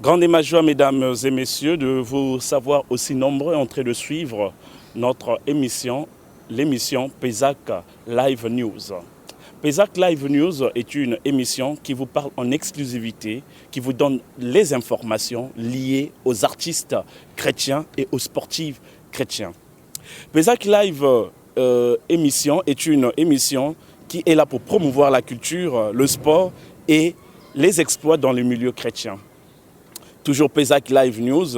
Grande est ma joie, mesdames et messieurs, de vous savoir aussi nombreux en train de suivre notre émission, l'émission Pezac Live News. Pezac Live News est une émission qui vous parle en exclusivité, qui vous donne les informations liées aux artistes chrétiens et aux sportifs chrétiens. Pezac Live émission est une émission qui est là pour promouvoir la culture, le sport et les exploits dans le milieu chrétien. Toujours Pezac Live News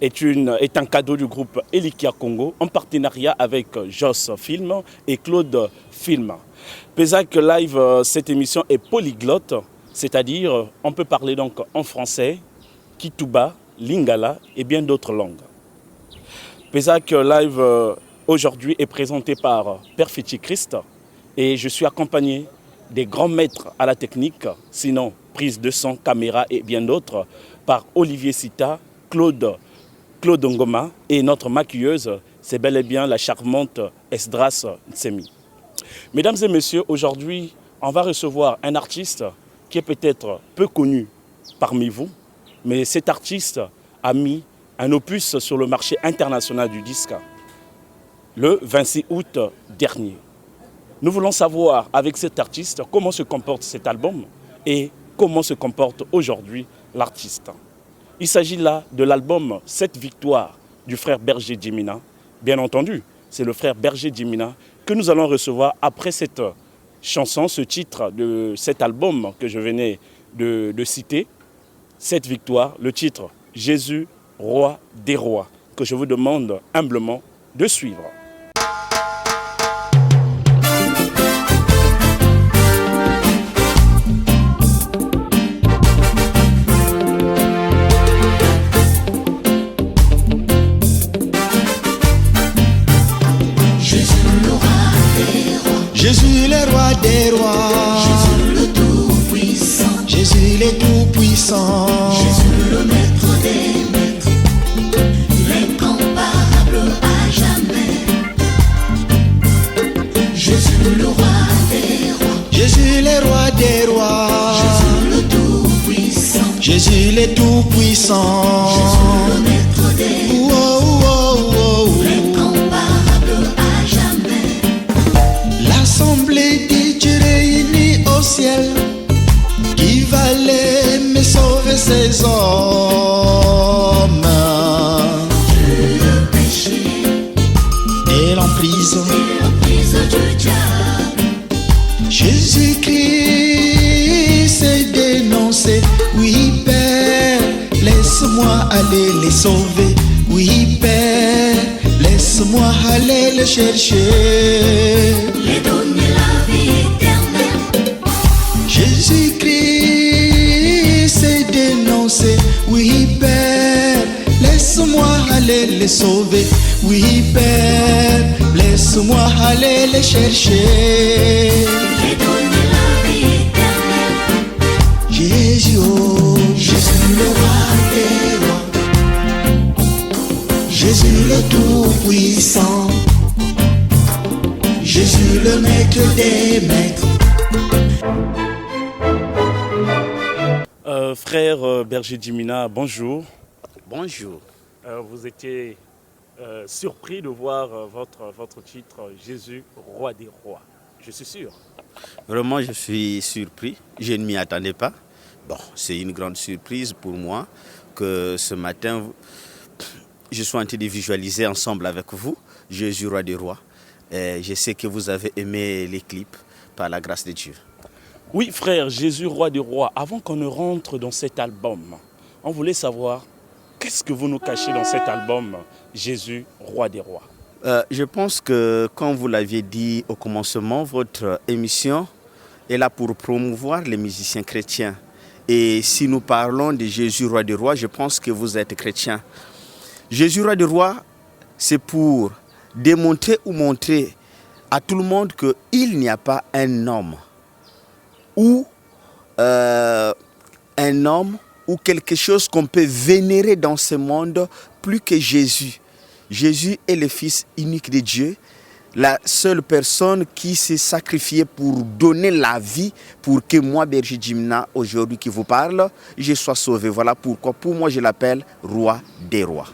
est un cadeau du groupe Elikia Congo en partenariat avec Joss Film et Claude Film. Pezac Live, cette émission est polyglotte, c'est-à-dire on peut parler donc en français, Kituba, Lingala et bien d'autres langues. Pezac Live aujourd'hui est présenté par Père Fiti Christ et je suis accompagné des grands maîtres à la technique, sinon prise de son, caméra et bien d'autres, par Olivier Sita, Claude Ngoma et notre maquilleuse, c'est bel et bien la charmante Esdras Nsemi. Mesdames et messieurs, aujourd'hui, on va recevoir un artiste qui est peut-être peu connu parmi vous, mais cet artiste a mis un opus sur le marché international du disque le 26 août dernier. Nous voulons savoir avec cet artiste comment se comporte cet album et comment se comporte aujourd'hui l'artiste. Il s'agit là de l'album 7 victoires du frère Berger Djimina. Bien entendu, c'est le frère Berger Djimina que nous allons recevoir après cette chanson, ce titre de cet album que je venais de citer. 7 victoires, le titre Jésus, roi des rois, que je vous demande humblement de suivre. Jésus le roi des rois, Jésus le tout-puissant, Jésus le tout-puissant, Jésus le maître des maîtres, l'incomparable à jamais. Jésus le roi des rois, Jésus le roi des rois, Jésus le tout-puissant, Jésus le tout-puissant, Jésus le maître des oh, oh, oh, oh. l'incomparable à jamais. L'assemblée de Dieu réunie au ciel, qui va l'aimer sauver ses hommes Le péché et l'emprise. et la prise du diable. Jésus-Christ est dénoncé. Oui, Père, laisse-moi aller les sauver. Oui, Père, laisse-moi aller les chercher. Les donner la vie éternelle. Jésus-Christ est dénoncé. Oui, Père, laisse-moi aller les sauver. Oui, Père, laisse-moi aller les chercher. Les donner la vie éternelle. Jésus, oh, Jésus le roi des rois, Jésus le tout-puissant, Jésus le maître des maîtres. Frère Berger Djimina, bonjour. Bonjour. Vous étiez surpris de voir votre titre Jésus, roi des rois. Je suis sûr. Vraiment, je suis surpris. Je ne m'y attendais pas. Bon, c'est une grande surprise pour moi que ce matin, je sois en train de visualiser ensemble avec vous Jésus, roi des rois. Et je sais que vous avez aimé les clips par la grâce de Dieu. Oui, frère, Jésus, roi des rois, avant qu'on ne rentre dans cet album, on voulait savoir qu'est-ce que vous nous cachez dans cet album Jésus, roi des rois. Je pense que, comme vous l'aviez dit au commencement, votre émission est là pour promouvoir les musiciens chrétiens. Et si nous parlons de Jésus, roi des rois, je pense que vous êtes chrétien. Jésus, roi des rois, c'est pour démontrer ou montrer à tout le monde qu'il n'y a pas un homme ou quelque chose qu'on peut vénérer dans ce monde plus que Jésus. Jésus est le Fils unique de Dieu la seule personne qui s'est sacrifiée pour donner la vie pour que moi, Berger Jimina, aujourd'hui qui vous parle, je sois sauvé. Voilà pourquoi, pour moi, je l'appelle roi des rois.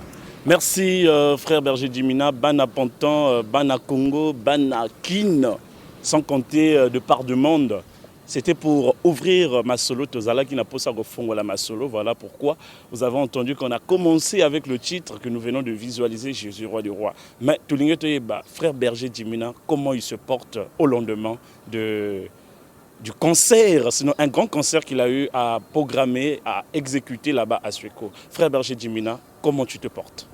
Merci frère Berger Jimina, Bana Pantan, Bana Congo, Bana Kin, sans compter de part du monde. C'était pour ouvrir Masolo Tozala qui n'a pas ça au la Masolo. Voilà pourquoi vous avez entendu qu'on a commencé avec le titre que nous venons de visualiser, Jésus, roi du roi. Mais tout le monde, frère Berger Jimina, comment il se porte au lendemain du concert, sinon un grand concert qu'il a eu à programmer, à exécuter là-bas à Sueko. Frère Berger Jimina, comment tu te portes?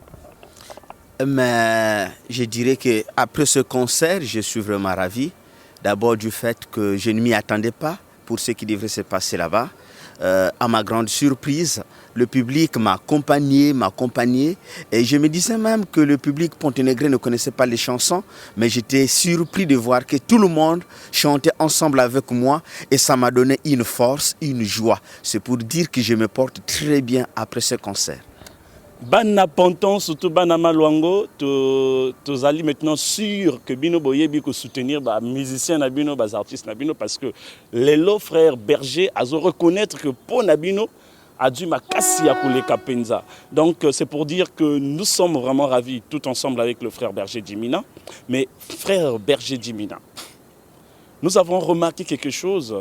Mais je dirais qu'après ce concert, je suis vraiment ravi. D'abord du fait que je ne m'y attendais pas pour ce qui devrait se passer là-bas. À ma grande surprise, le public m'a accompagné. Et je me disais même que le public ponténégré ne connaissait pas les chansons. Mais j'étais surpris de voir que tout le monde chantait ensemble avec moi. Et ça m'a donné une force, une joie. C'est pour dire que je me porte très bien après ce concert. Bana Panton, surtout Bana Maluango, tu allez maintenant sûr que Bino Boyebi peut soutenir les musiciens Nabino, les artistes Nabino, parce que les frères Berger a reconnaître que pour Nabino a dû makasi à les Kapenza. Donc c'est pour dire que nous sommes vraiment ravis tout ensemble avec le frère Berger Jimina. Mais frère Berger Jimina, nous avons remarqué quelque chose.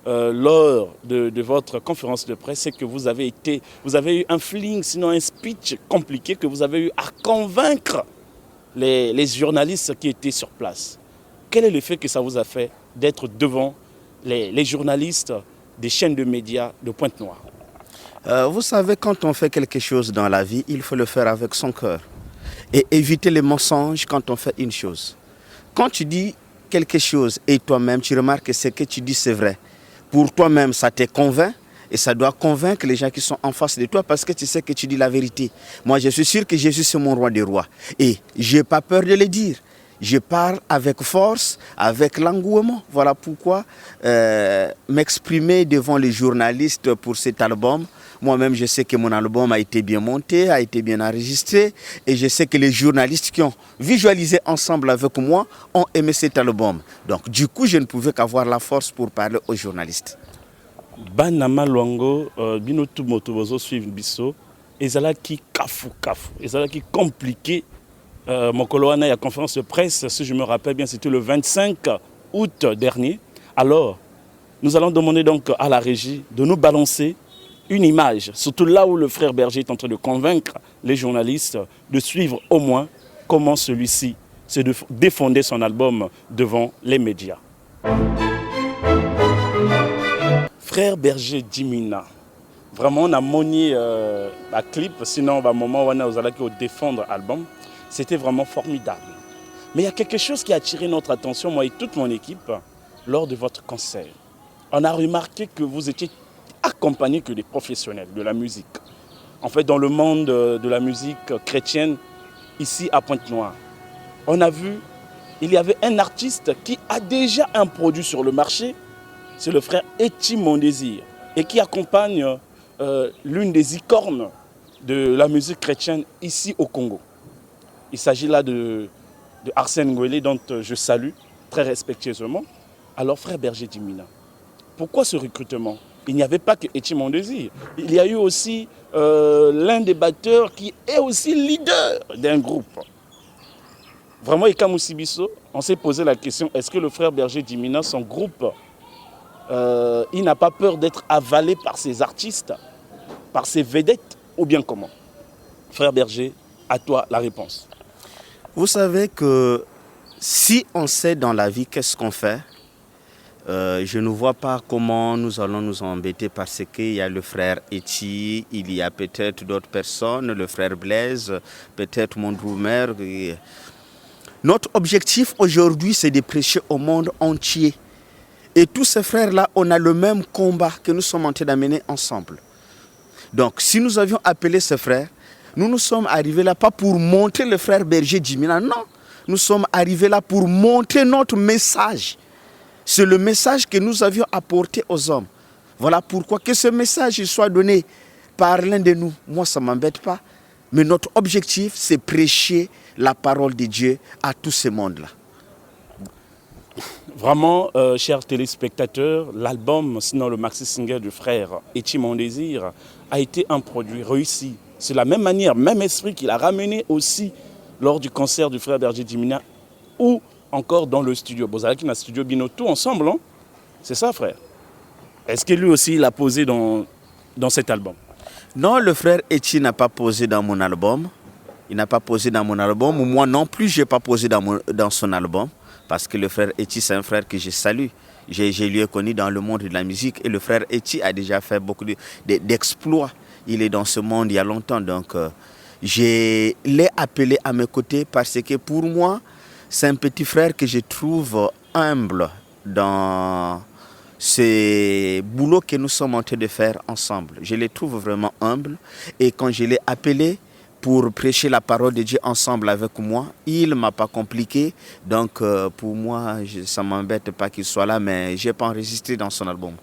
Lors de votre conférence de presse, c'est que vous avez eu un feeling, sinon un speech compliqué que vous avez eu à convaincre les journalistes qui étaient sur place. Quel est l'effet que ça vous a fait d'être devant les journalistes des chaînes de médias de Pointe-Noire? Vous savez, quand on fait quelque chose dans la vie, il faut le faire avec son cœur. Et éviter les mensonges quand on fait une chose. Quand tu dis quelque chose et toi-même, tu remarques que ce que tu dis, c'est vrai. Pour toi-même, ça te convainc et ça doit convaincre les gens qui sont en face de toi parce que tu sais que tu dis la vérité. Moi, je suis sûr que Jésus, c'est mon roi des rois. Et je n'ai pas peur de le dire. Je parle avec force, avec l'engouement. Voilà pourquoi m'exprimer devant les journalistes pour cet album. Moi-même, je sais que mon album a été bien monté, a été bien enregistré. Et je sais que les journalistes qui ont visualisé ensemble avec moi ont aimé cet album. Donc, du coup, je ne pouvais qu'avoir la force pour parler aux journalistes. Banama Luango, bino tout moto bozo suivre biso, ezala ki kafu, ezala ki compliqué. Mon coloana il y a conférence de presse, si je me rappelle bien, c'était le 25 août dernier. Alors, nous allons demander donc à la régie de nous balancer une image, surtout là où le frère Berger est en train de convaincre les journalistes de suivre au moins comment celui-ci se défendait son album devant les médias. Frère Berger Jimina, vraiment on a monié un clip, sinon au moment où on a défendre l'album, c'était vraiment formidable. Mais il y a quelque chose qui a attiré notre attention, moi et toute mon équipe, lors de votre concert. On a remarqué que vous étiez accompagné que des professionnels de la musique. En fait, dans le monde de la musique chrétienne, ici à Pointe-Noire, on a vu, il y avait un artiste qui a déjà un produit sur le marché, c'est le frère Eti Mon Désir, et qui accompagne l'une des icônes de la musique chrétienne ici au Congo. Il s'agit là de Arsène Ngouélé, dont je salue très respectueusement. Alors, frère Berger Jimina, pourquoi ce recrutement? Il n'y avait pas que Eti Mon Désir. Il y a eu aussi l'un des batteurs qui est aussi leader d'un groupe. Vraiment, Ekamu Sibiso, on s'est posé la question, est-ce que le frère Berger Jimina, son groupe, il n'a pas peur d'être avalé par ses artistes, par ses vedettes, ou bien comment? Frère Berger, à toi la réponse. Vous savez que si on sait dans la vie qu'est-ce qu'on fait, je ne vois pas comment nous allons nous embêter parce qu'il y a le frère Eti, il y a peut-être d'autres personnes, le frère Blaise, peut-être mon Droumer. Notre objectif aujourd'hui, c'est de prêcher au monde entier. Et tous ces frères-là, on a le même combat que nous sommes en train d'amener ensemble. Donc, si nous avions appelé ces frères, nous sommes arrivés là pas pour montrer le frère Berger Jimina, non. Nous sommes arrivés là pour montrer notre message. C'est le message que nous avions apporté aux hommes. Voilà pourquoi que ce message soit donné par l'un de nous. Moi, ça ne m'embête pas. Mais notre objectif, c'est prêcher la parole de Dieu à tout ce monde-là. Vraiment, chers téléspectateurs, l'album, sinon le maxi single du frère Etchi Mon Désir, a été un produit réussi. C'est la même manière, même esprit qu'il a ramené aussi lors du concert du frère Berger Dimina ou encore dans le studio. Bozalaki dans le studio Bino, tout ensemble, hein? C'est ça, frère. Est-ce que lui aussi, il a posé dans cet album? Non, le frère Etchi n'a pas posé dans mon album. Il n'a pas posé dans mon album. Moi non plus, je n'ai pas posé dans son album. Parce que le frère Etchi, c'est un frère que je salue. Je lui ai connu dans le monde de la musique. Et le frère Etchi a déjà fait beaucoup d'exploits. Il est dans ce monde il y a longtemps. Donc, je l'ai appelé à mes côtés parce que pour moi, c'est un petit frère que je trouve humble dans ce boulot que nous sommes en train de faire ensemble. Je le trouve vraiment humble. Et quand je l'ai appelé pour prêcher la parole de Dieu ensemble avec moi, il ne m'a pas compliqué. Donc pour moi, ça ne m'embête pas qu'il soit là, mais je n'ai pas enregistré dans son album.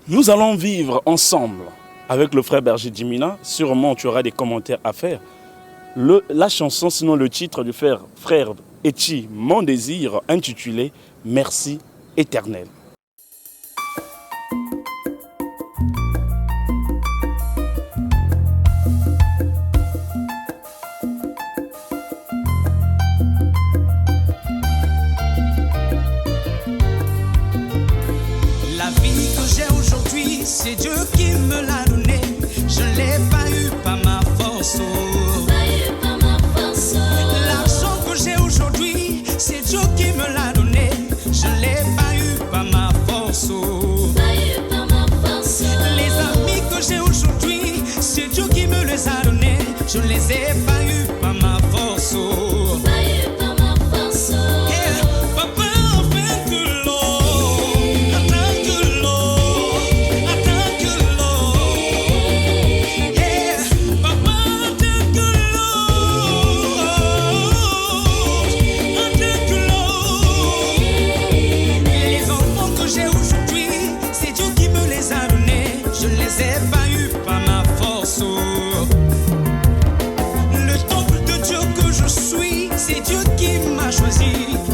Nous allons vivre ensemble avec le frère Berger Dimina. Sûrement, tu auras des commentaires à faire. La chanson, sinon le titre du frère Etchi Mon Désir, intitulé « Merci éternel ». C'est Dieu qui me l'a donné, je ne l'ai pas eu par ma force. L'argent que j'ai aujourd'hui, c'est Dieu qui me l'a donné, je ne l'ai pas eu par ma force. Les amis que j'ai aujourd'hui, c'est Dieu qui me les a donnés, je ne les ai pas eu par ma force.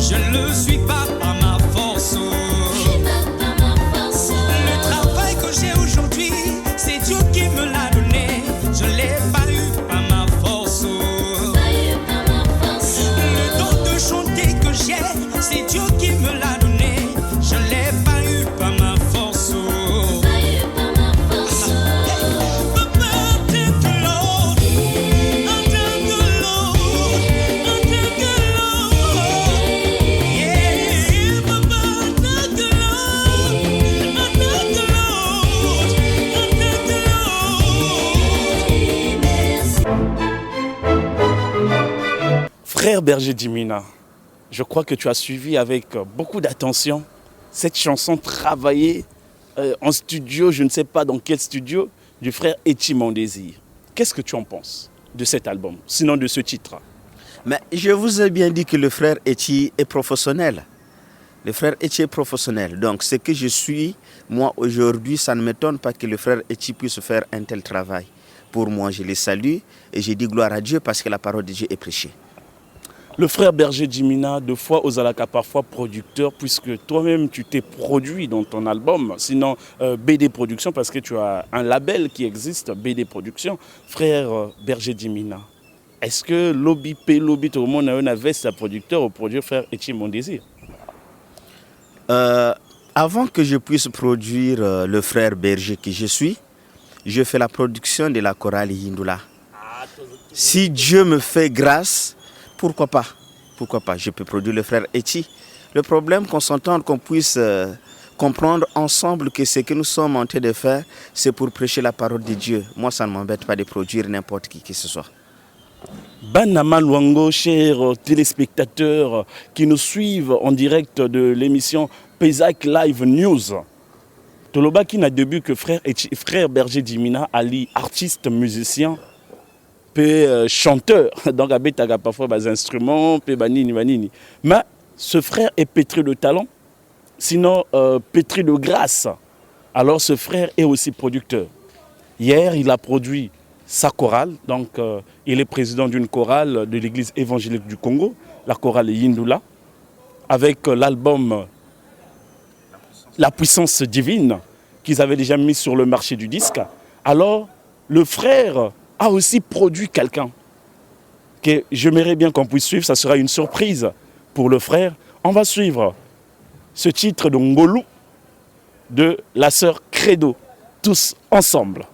Je ne le suis pas par ma force. Le travail que j'ai aujourd'hui, c'est Dieu qui me l'a donné. Je ne l'ai pas eu par ma force. Le don de chanter que j'ai, c'est Dieu qui me l'a donné. Je ne l'ai pas eu par ma force. Frère Berger Dimina, je crois que tu as suivi avec beaucoup d'attention cette chanson travaillée en studio, je ne sais pas dans quel studio, du frère Etchi Mon Désir. Qu'est-ce que tu en penses de cet album, sinon de ce titre? Mais je vous ai bien dit que le frère Etchi est professionnel. Le frère Etchi est professionnel. Donc ce que je suis, moi aujourd'hui, ça ne m'étonne pas que le frère Etchi puisse faire un tel travail. Pour moi, je le salue et je dis gloire à Dieu parce que la parole de Dieu est prêchée. Le frère Berger Dimina, de fois aux Alaka, parfois producteur, puisque toi-même tu t'es produit dans ton album, sinon BD Production, parce que tu as un label qui existe, BD Production. Frère Berger Dimina, est-ce que Lobby tout le monde a un veste à producteur au produire frère Etchi Mon Désir? Avant que je puisse produire le frère Berger que je suis, je fais la production de la chorale Yindoula. Si Dieu me fait grâce, pourquoi pas? Pourquoi pas? Je peux produire le frère Etchi. Le problème, qu'on s'entende, qu'on puisse comprendre ensemble que ce que nous sommes en train de faire, c'est pour prêcher la parole de Dieu. Moi, ça ne m'embête pas de produire n'importe qui que ce soit. Banama Luango, chers téléspectateurs qui nous suivent en direct de l'émission Pezac Live News. Toloba qui n'a début que frère Berger Dimina, Ali, artiste, musicien, chanteur, donc il a parfois des instruments, banini. Mais ce frère est pétri de talent, sinon pétri de grâce. Alors ce frère est aussi producteur. Hier, il a produit sa chorale, donc il est président d'une chorale de l'église évangélique du Congo, la chorale Yindoula, avec l'album la puissance divine qu'ils avaient déjà mis sur le marché du disque, alors le frère a aussi produit quelqu'un que j'aimerais bien qu'on puisse suivre. Ça sera une surprise pour le frère. On va suivre ce titre de Ngolou de la sœur Credo, tous ensemble.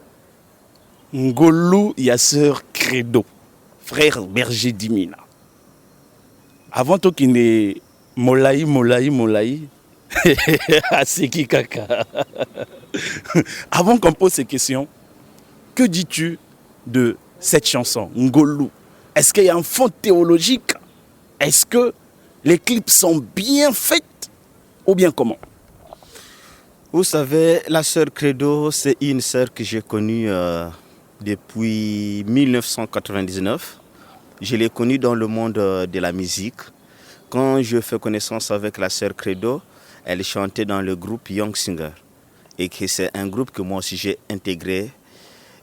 Ngolou, ya sœur Credo, frère berger d'Imina. Avant tout qu'il n'ait Molaï, Aseki Kaka. Avant qu'on pose ces questions, que dis-tu de cette chanson, Ngolou? Est-ce qu'il y a un fond théologique? Est-ce que les clips sont bien faits? Ou bien comment? Vous savez, la sœur Credo, c'est une sœur que j'ai connue depuis 1999. Je l'ai connue dans le monde de la musique. Quand je fais connaissance avec la sœur Credo, elle chantait dans le groupe Young Singer. Et que c'est un groupe que moi aussi j'ai intégré.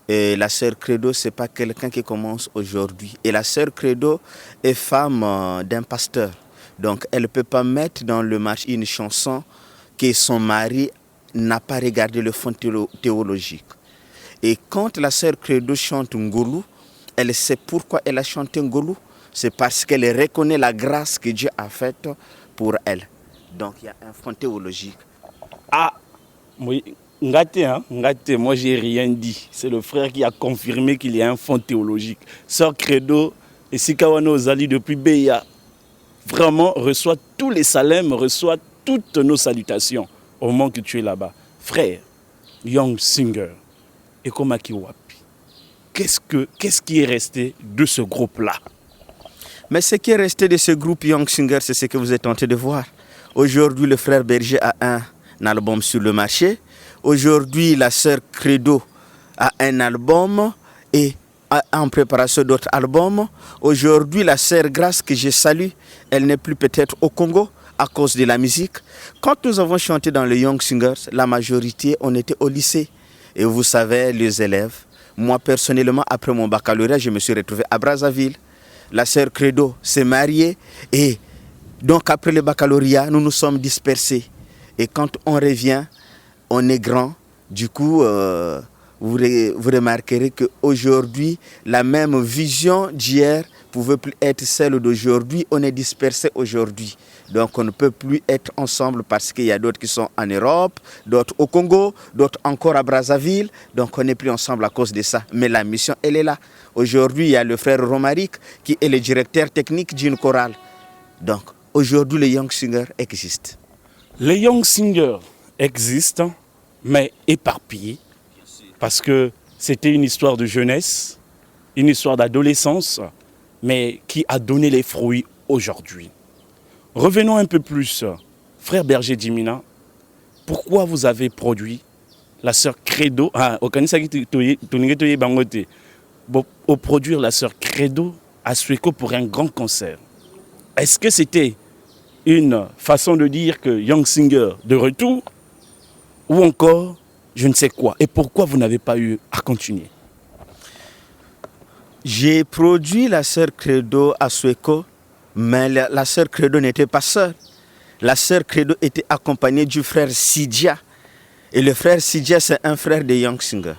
Et la sœur Credo, ce n'est pas quelqu'un qui commence aujourd'hui. Et la sœur Credo est femme d'un pasteur. Donc elle ne peut pas mettre dans le marché une chanson que son mari n'a pas regardé le fond théologique. Et quand la sœur Credo chante Ngolou, elle sait pourquoi elle a chanté Ngolou. C'est parce qu'elle reconnaît la grâce que Dieu a faite pour elle. Donc il y a un fond théologique. Ah, oui, Ngate, moi j'ai rien dit. C'est le frère qui a confirmé qu'il y a un fond théologique. Sœur Credo et Sikawano Ozali depuis Beya, vraiment reçoit tous les salèmes, reçoit toutes nos salutations au moment que tu es là-bas. Frère, Young Singer, et Komaki Wapi, qu'est-ce qui est resté de ce groupe-là? Mais ce qui est resté de ce groupe Young Singer, c'est ce que vous êtes tenté de voir. Aujourd'hui, le frère Berger a un album sur le marché. Aujourd'hui, la sœur Credo a un album et a en préparation d'autres albums. Aujourd'hui, la sœur Grâce, que je salue, elle n'est plus peut-être au Congo à cause de la musique. Quand nous avons chanté dans les Young Singers, la majorité, on était au lycée. Et vous savez, les élèves, moi personnellement, après mon baccalauréat, je me suis retrouvé à Brazzaville. La sœur Credo s'est mariée et donc après le baccalauréat, nous nous sommes dispersés. Et quand on revient, on est grand. Du coup, vous remarquerez qu'aujourd'hui, la même vision d'hier ne pouvait plus être celle d'aujourd'hui. On est dispersés aujourd'hui. Donc on ne peut plus être ensemble parce qu'il y a d'autres qui sont en Europe, d'autres au Congo, d'autres encore à Brazzaville. Donc on n'est plus ensemble à cause de ça. Mais la mission, elle est là. Aujourd'hui, il y a le frère Romaric qui est le directeur technique d'une chorale. Donc aujourd'hui, les Young Singers existent. Les Young Singers existent, mais éparpillés. Parce que c'était une histoire de jeunesse, une histoire d'adolescence, mais qui a donné les fruits aujourd'hui. Revenons un peu plus, frère Berger d'Imina, pourquoi vous avez produit la sœur Credo, au produire la sœur Credo à Sueko pour un grand concert? Est-ce que c'était une façon de dire que Young Singer de retour, ou encore je ne sais quoi? Et pourquoi vous n'avez pas eu à continuer? J'ai produit la sœur Credo à Sueko, mais la sœur Credo n'était pas seule. La sœur Credo était accompagnée du frère Sidia. Et le frère Sidia, c'est un frère de Young Singer.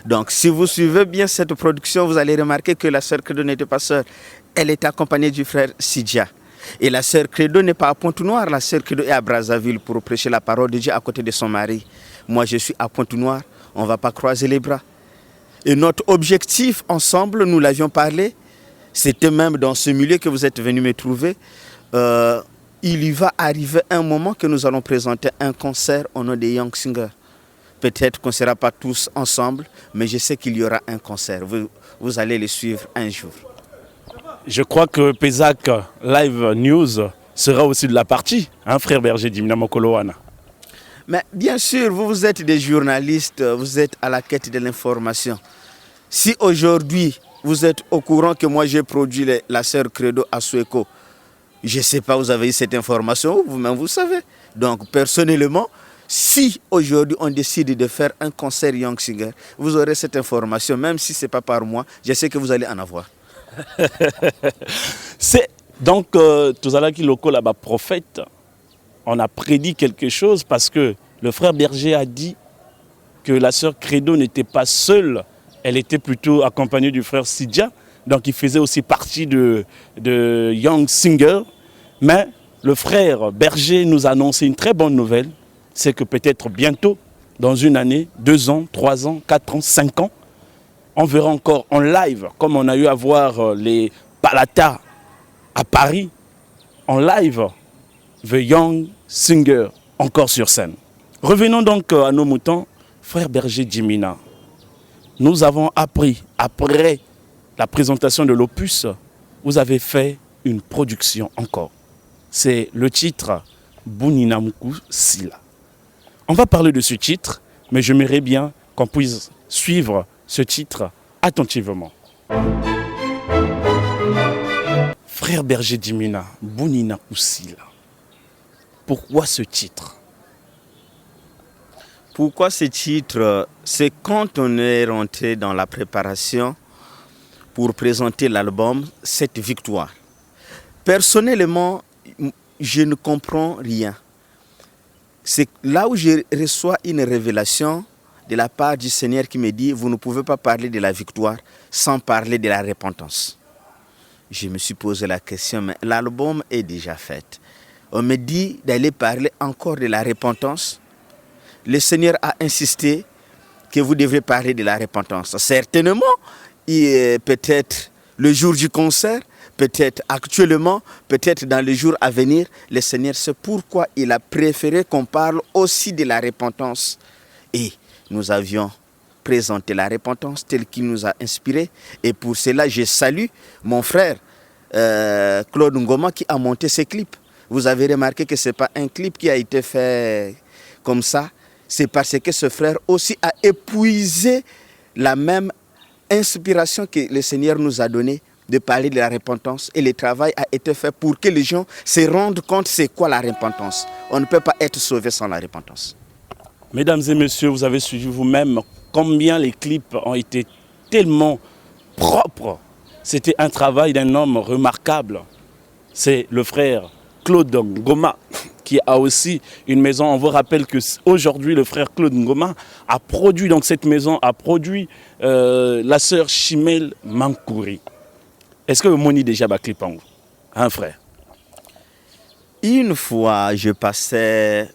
Donc, si vous suivez bien cette production, vous allez remarquer que la sœur Credo n'était pas seule. Elle était accompagnée du frère Sidia. Et la sœur Credo n'est pas à Pointe-Noire. La sœur Credo est à Brazzaville pour prêcher la parole de Dieu à côté de son mari. Moi, je suis à Pointe-Noire. On ne va pas croiser les bras. Et notre objectif ensemble, nous l'avions parlé, c'était même dans ce milieu que vous êtes venu me trouver. Il y va arriver un moment que nous allons présenter un concert au nom des Young Singers. Peut-être qu'on ne sera pas tous ensemble, mais je sais qu'il y aura un concert. Vous allez le suivre un jour. Je crois que Pezac Live News sera aussi de la partie, hein, frère Berger d'Imina Mokolowana. Mais bien sûr, vous êtes des journalistes, vous êtes à la quête de l'information. Si aujourd'hui, vous êtes au courant que moi j'ai produit la sœur Credo à Sueko, je ne sais pas, vous avez eu cette information, vous-même vous savez. Donc personnellement, si aujourd'hui on décide de faire un concert Young Singer, vous aurez cette information, même si ce n'est pas par moi, je sais que vous allez en avoir. C'est donc tout à l'heure qui loco là-bas prophète, on a prédit quelque chose parce que le frère Berger a dit que la sœur Credo n'était pas seule, elle était plutôt accompagnée du frère Sidia, donc il faisait aussi partie de Young Singer. Mais le frère Berger nous a annoncé une très bonne nouvelle, c'est que peut-être bientôt, dans une année, 2 ans, 3 ans, 4 ans, 5 ans, on verra encore en live, comme on a eu à voir les Palata à Paris, en live, The Young Singer, encore sur scène. Revenons donc à nos moutons, frère Berger Djimina. Nous avons appris, après la présentation de l'opus, vous avez fait une production encore. C'est le titre Buninamuku Sila. On va parler de ce titre, mais j'aimerais bien qu'on puisse suivre ce titre attentivement. Frère Berger Djimina, Buninamuku Sila. Pourquoi ce titre? Pourquoi ce titre? C'est quand on est rentré dans la préparation pour présenter l'album, cette victoire. Personnellement, je ne comprends rien. C'est là où je reçois une révélation de la part du Seigneur qui me dit « Vous ne pouvez pas parler de la victoire sans parler de la repentance ». Je me suis posé la question, mais l'album est déjà fait. On me dit d'aller parler encore de la repentance. Le Seigneur a insisté que vous devez parler de la repentance. Certainement, peut-être le jour du concert, peut-être actuellement, peut-être dans les jours à venir, le Seigneur sait pourquoi il a préféré qu'on parle aussi de la repentance. Et nous avions présenté la repentance telle qu'il nous a inspiré. Et pour cela, je salue mon frère Claude Ngoma qui a monté ce clip. Vous avez remarqué que ce n'est pas un clip qui a été fait comme ça. C'est parce que ce frère aussi a épuisé la même inspiration que le Seigneur nous a donnée de parler de la repentance. Et le travail a été fait pour que les gens se rendent compte c'est quoi la repentance. On ne peut pas être sauvé sans la repentance. Mesdames et messieurs, vous avez suivi vous-même combien les clips ont été tellement propres. C'était un travail d'un homme remarquable. C'est le frère Claude Ngoma qui a aussi une maison. On vous rappelle qu'aujourd'hui, le frère Claude Ngoma a produit, donc cette maison a produit la sœur Chimel Mankouri. Est-ce que vous m'avez déjà un clip en vous, hein, frère? Une fois, je partais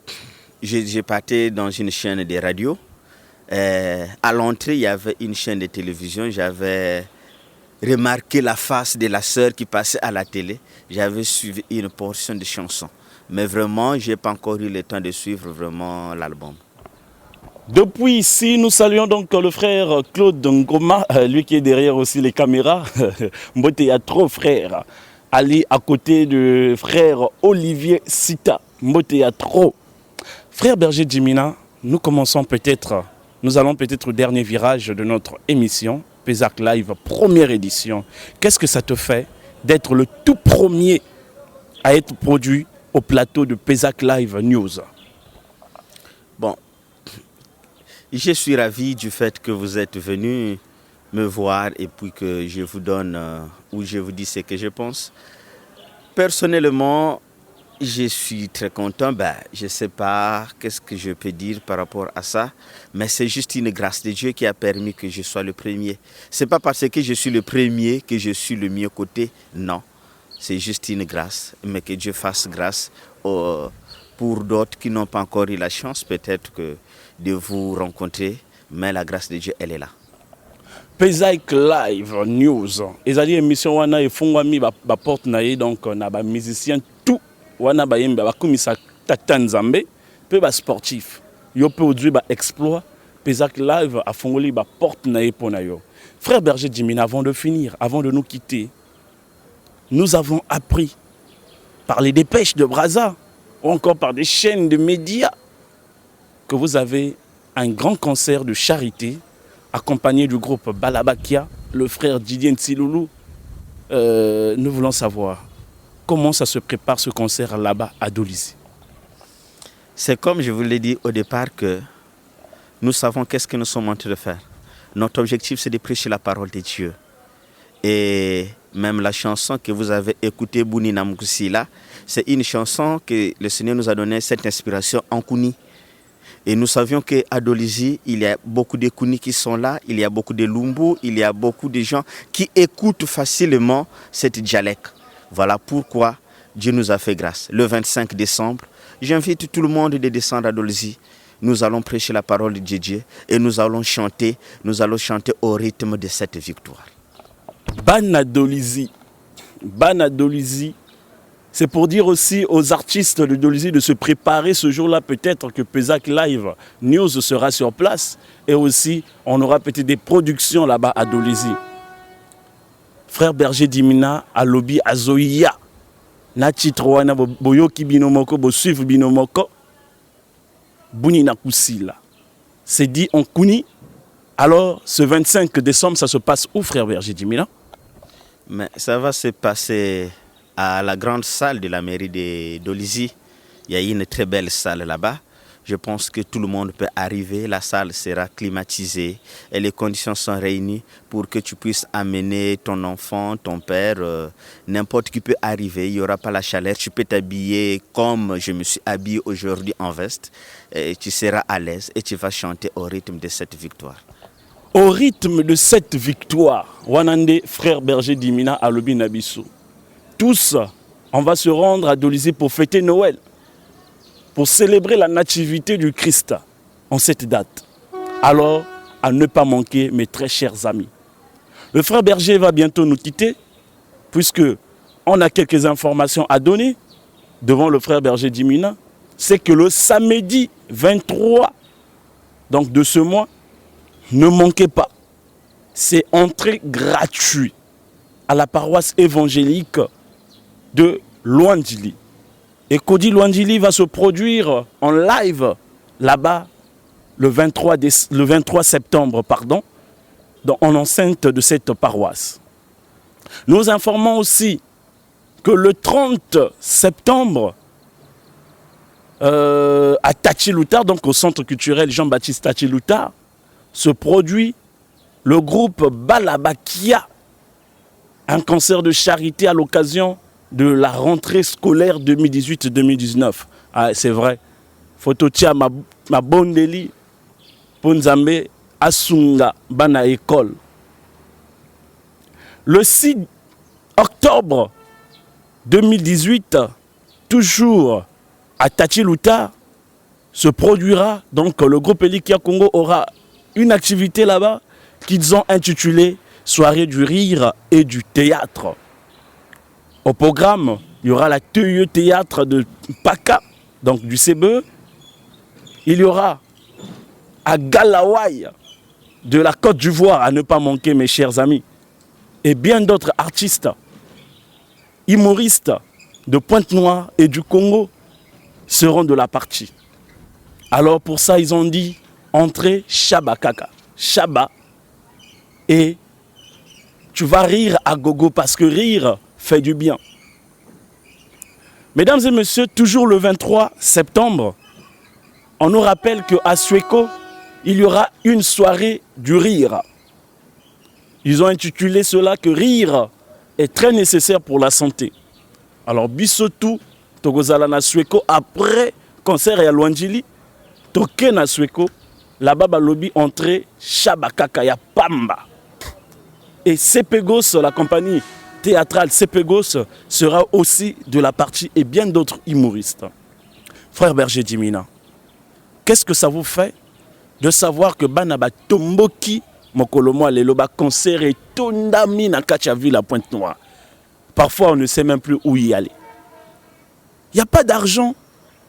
dans une chaîne de radio. À l'entrée, il y avait une chaîne de télévision. J'avais remarqué la face de la sœur qui passait à la télé. J'avais suivi une portion de chansons. Mais vraiment, je n'ai pas encore eu le temps de suivre vraiment l'album. Depuis ici, nous saluons donc le frère Claude Ngoma, lui qui est derrière aussi les caméras. Mbote, il y a trop frères. Ali à côté de frère Olivier Sita. Mbote, il y a trop. Frère Berger Djimina, nous allons peut-être au dernier virage de notre émission, Pezac Live, première édition. Qu'est-ce que ça te fait d'être le tout premier à être produit au plateau de Pezac Live News? Bon, je suis ravi du fait que vous êtes venu me voir et puis que je vous donne ou je vous dis ce que je pense. Personnellement, je suis très content. Je ne sais pas qu'est-ce que je peux dire par rapport à ça, mais c'est juste une grâce de Dieu qui a permis que je sois le premier. Ce n'est pas parce que je suis le premier que je suis le mieux coté, non. C'est juste une grâce, mais que Dieu fasse grâce pour d'autres qui n'ont pas encore eu la chance peut-être de vous rencontrer, mais la grâce de Dieu, elle est là. Pezac Live News. Ezali émission wana efungwami ba porte naie donc na ba musicien tout wana ba yemba ba komisa tata nzambe pe ba sportif. Yo pe odui ba exploit Pezac Live a fongoli ba porte naie pona yo. Frère Berger Djimina, avant de finir, avant de nous quitter, nous avons appris par les dépêches de Brazza ou encore par des chaînes de médias que vous avez un grand concert de charité accompagné du groupe Balabakia, le frère Didier Ntsiloulou. Nous voulons savoir comment ça se prépare ce concert là-bas à Dolisie. C'est comme je vous l'ai dit au départ que nous savons qu'est-ce que nous sommes en train de faire. Notre objectif, c'est de prêcher la parole de Dieu. Et même la chanson que vous avez écoutée, Buninamuku Sila, c'est une chanson que le Seigneur nous a donné cette inspiration en Kouni. Et nous savions qu'à Dolisie, il y a beaucoup de Kounis qui sont là, il y a beaucoup de Lumbu, il y a beaucoup de gens qui écoutent facilement cette dialecte. Voilà pourquoi Dieu nous a fait grâce. Le 25 décembre, j'invite tout le monde de descendre à Dolisie. Nous allons prêcher la parole de Dieu et nous allons chanter au rythme de cette victoire. Bana Dolisie, c'est pour dire aussi aux artistes de Dolisie de se préparer ce jour-là. Peut-être que Pezac Live News sera sur place et aussi on aura peut-être des productions là-bas à Dolisie. Frère Berger Dimina à Lobby Azoïa. Na titroana boyoki binomoko bo suivre binomoko. Buni na kusila. C'est dit en Kuni. Alors ce 25 décembre ça se passe où, frère Berger Dimina? Mais ça va se passer à la grande salle de la mairie de Dolisie. Il y a une très belle salle là-bas. Je pense que tout le monde peut arriver. La salle sera climatisée et les conditions sont réunies pour que tu puisses amener ton enfant, ton père, n'importe qui peut arriver. Il n'y aura pas la chaleur. Tu peux t'habiller comme je me suis habillé aujourd'hui en veste. Et tu seras à l'aise et tu vas chanter au rythme de cette victoire. Au rythme de cette victoire, Wanande, frère Berger Dimina à Lobi Nabiso. Tous, on va se rendre à Dolisie pour fêter Noël, pour célébrer la nativité du Christ en cette date. Alors, à ne pas manquer, mes très chers amis. Le frère Berger va bientôt nous quitter, puisque on a quelques informations à donner devant le frère Berger Dimina. C'est que le samedi 23 donc de ce mois, ne manquez pas, c'est entrée gratuite à la paroisse évangélique de Luandjili. Et Kodi Luandjili va se produire en live là-bas le 23 septembre, en enceinte de cette paroisse. Nous informons aussi que le 30 septembre, à Tachiloutar, donc au centre culturel Jean-Baptiste Tachiloutar, se produit le groupe Balabakia, un concert de charité à l'occasion de la rentrée scolaire 2018-2019. Ah, c'est vrai. Fototia ma bondeli Ponzambe Asunga Bana école. Le 6 octobre 2018, toujours à Tachiloutar, se produira, donc le groupe Elikia Congo aura une activité là-bas qu'ils ont intitulée Soirée du rire et du théâtre. Au programme, il y aura la TE Théâtre de Paka, donc du CBE. Il y aura à Galaway de la Côte d'Ivoire, à ne pas manquer mes chers amis, et bien d'autres artistes, humoristes de Pointe-Noire et du Congo seront de la partie. Alors pour ça, ils ont dit entrée Shaba Kaka. Shaba. Et tu vas rire à gogo parce que rire fait du bien. Mesdames et messieurs, toujours le 23 septembre, on nous rappelle qu'à Sueko, il y aura une soirée du rire. Ils ont intitulé cela que rire est très nécessaire pour la santé. Alors, Bisotou, Togozala na Sueko, après concert à Luandjili, Toké na Sueko, là-bas, lobby entrée Shabakaka, ya Pamba. Et Sepegos, la compagnie théâtrale Sepegos, sera aussi de la partie et bien d'autres humoristes. Frère Berger Dimina, qu'est-ce que ça vous fait de savoir que Banaba Tomboki, Mokolomo Aleloba, concert et Tondami na Kachavi, la Pointe-Noire. Parfois, on ne sait même plus où y aller. Il n'y a pas d'argent.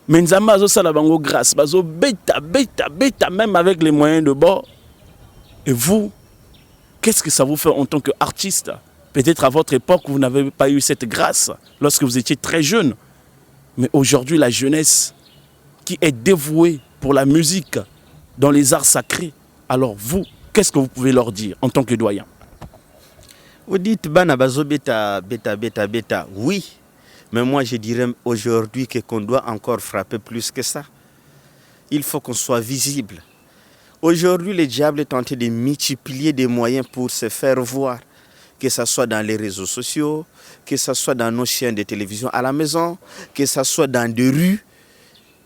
Mais Nzamba Azo Salabango grâce, Bazo bêta, même avec les moyens de bord. Et vous, qu'est-ce que ça vous fait en tant qu'artiste? Peut-être à votre époque, vous n'avez pas eu cette grâce lorsque vous étiez très jeune. Mais aujourd'hui, la jeunesse qui est dévouée pour la musique, dans les arts sacrés, alors vous, qu'est-ce que vous pouvez leur dire en tant que doyen? Vous dites Banabazo bêta, oui. Mais moi, je dirais aujourd'hui qu'on doit encore frapper plus que ça. Il faut qu'on soit visible. Aujourd'hui, le diable est tenté de multiplier des moyens pour se faire voir. Que ce soit dans les réseaux sociaux, que ce soit dans nos chaînes de télévision à la maison, que ce soit dans des rues.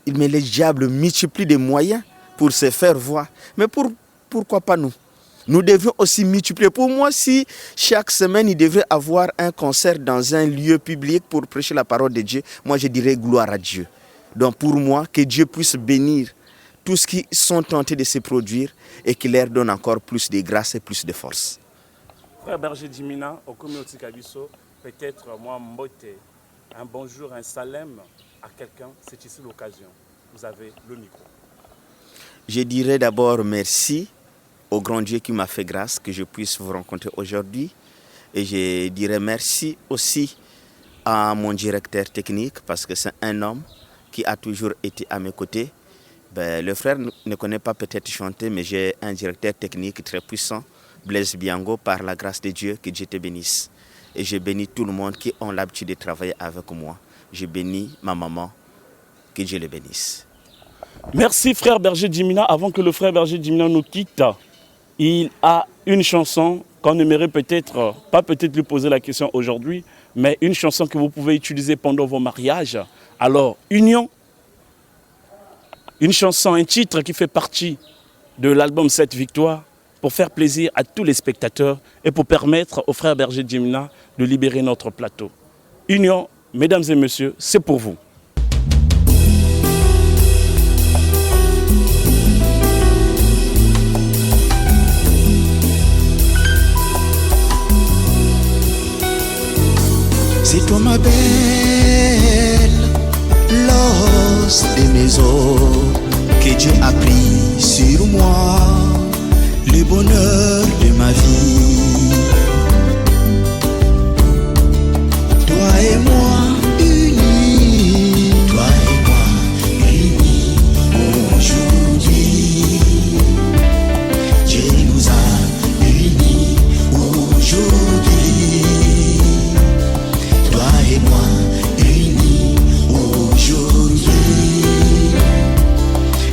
Mais le diable multiplie des moyens pour se faire voir. Mais pourquoi pas nous? Nous devions aussi multiplier. Pour moi, si chaque semaine, il devrait avoir un concert dans un lieu public pour prêcher la parole de Dieu, moi je dirais gloire à Dieu. Donc pour moi, que Dieu puisse bénir tous ceux qui sont tentés de se produire et qu'il leur donne encore plus de grâce et plus de force. Frère Berger Dimina, au communauté Kabiso, peut-être moi Mbote, un bonjour, un salem à quelqu'un, c'est ici l'occasion. Vous avez le micro. Je dirais d'abord merci au grand Dieu qui m'a fait grâce que je puisse vous rencontrer aujourd'hui. Et je dirais merci aussi à mon directeur technique parce que c'est un homme qui a toujours été à mes côtés. Le frère ne connaît pas peut-être chanter, mais j'ai un directeur technique très puissant, Blaise Biango, par la grâce de Dieu, que Dieu te bénisse. Et je bénis tout le monde qui ont l'habitude de travailler avec moi. Je bénis ma maman, que Dieu le bénisse. Merci frère Berger Dimina. Avant que le frère Berger Dimina nous quitte, il a une chanson qu'on aimerait peut-être, pas peut-être lui poser la question aujourd'hui, mais une chanson que vous pouvez utiliser pendant vos mariages. Alors, Union, une chanson, un titre qui fait partie de l'album 7 Victoires pour faire plaisir à tous les spectateurs et pour permettre au frère Berger Dimina de libérer notre plateau. Union, mesdames et messieurs, c'est pour vous. C'est toi ma belle, l'os de mes os, que Dieu a pris sur moi, le bonheur de ma vie. Toi et moi unis, toi et moi unis aujourd'hui. Dieu nous a unis aujourd'hui. Toi et moi unis aujourd'hui.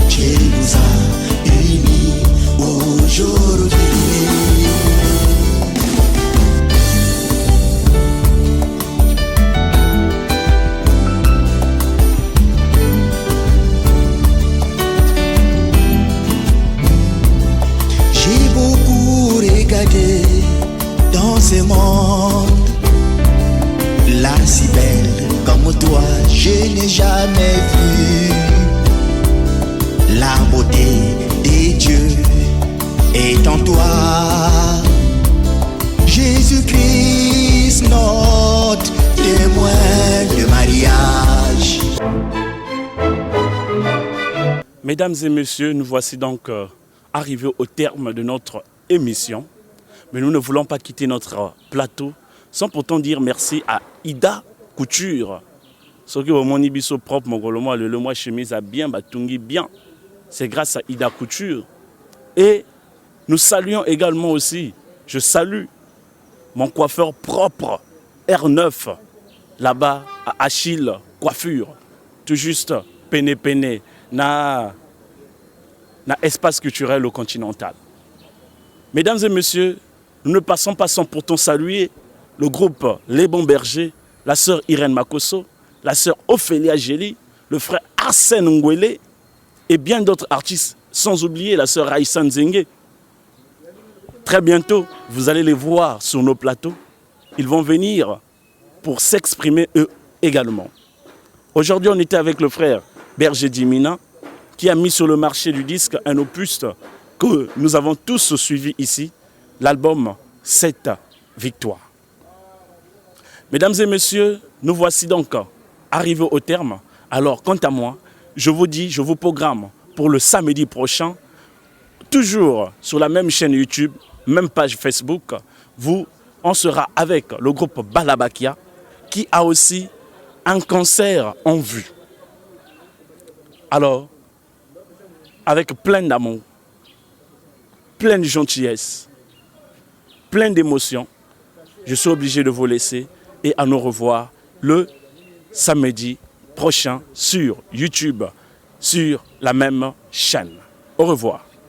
Dieu nous a unis aujourd'hui. J'ai beaucoup regardé dans ce monde. Là si belle comme toi, je n'ai jamais vu. La beauté de Dieu est en toi. Jésus-Christ, notre témoin de mariage. Mesdames et messieurs, nous voici donc arrivés au terme de notre émission. Mais nous ne voulons pas quitter notre plateau sans pourtant dire merci à Ida Couture. Ce qui est mon ibiso propre, le mois chemise à bien, batungi bien. C'est grâce à Ida Couture. Et nous saluons également aussi, je salue mon coiffeur propre, R9, là-bas à Achille Coiffure. Tout juste, pene, na espace culturel au Continental. Mesdames et messieurs, nous ne passons pas sans pourtant saluer le groupe Les Bons Bergers, la sœur Irène Makosso, la sœur Ophélia Gély, le frère Arsène Ngwele et bien d'autres artistes, sans oublier la sœur Raïssa Nzengue. Très bientôt, vous allez les voir sur nos plateaux. Ils vont venir pour s'exprimer eux également. Aujourd'hui, on était avec le frère Berger Dimina qui a mis sur le marché du disque un opus que nous avons tous suivi ici, l'album 7 Victoires. Mesdames et messieurs, nous voici donc arrivés au terme. Alors, quant à moi, je vous dis, je vous programme pour le samedi prochain, toujours sur la même chaîne YouTube, même page Facebook, on sera avec le groupe Balabakia qui a aussi un concert en vue. Alors, avec plein d'amour, plein de gentillesse, plein d'émotions, je suis obligé de vous laisser et à nous revoir le samedi prochain sur YouTube, sur la même chaîne. Au revoir.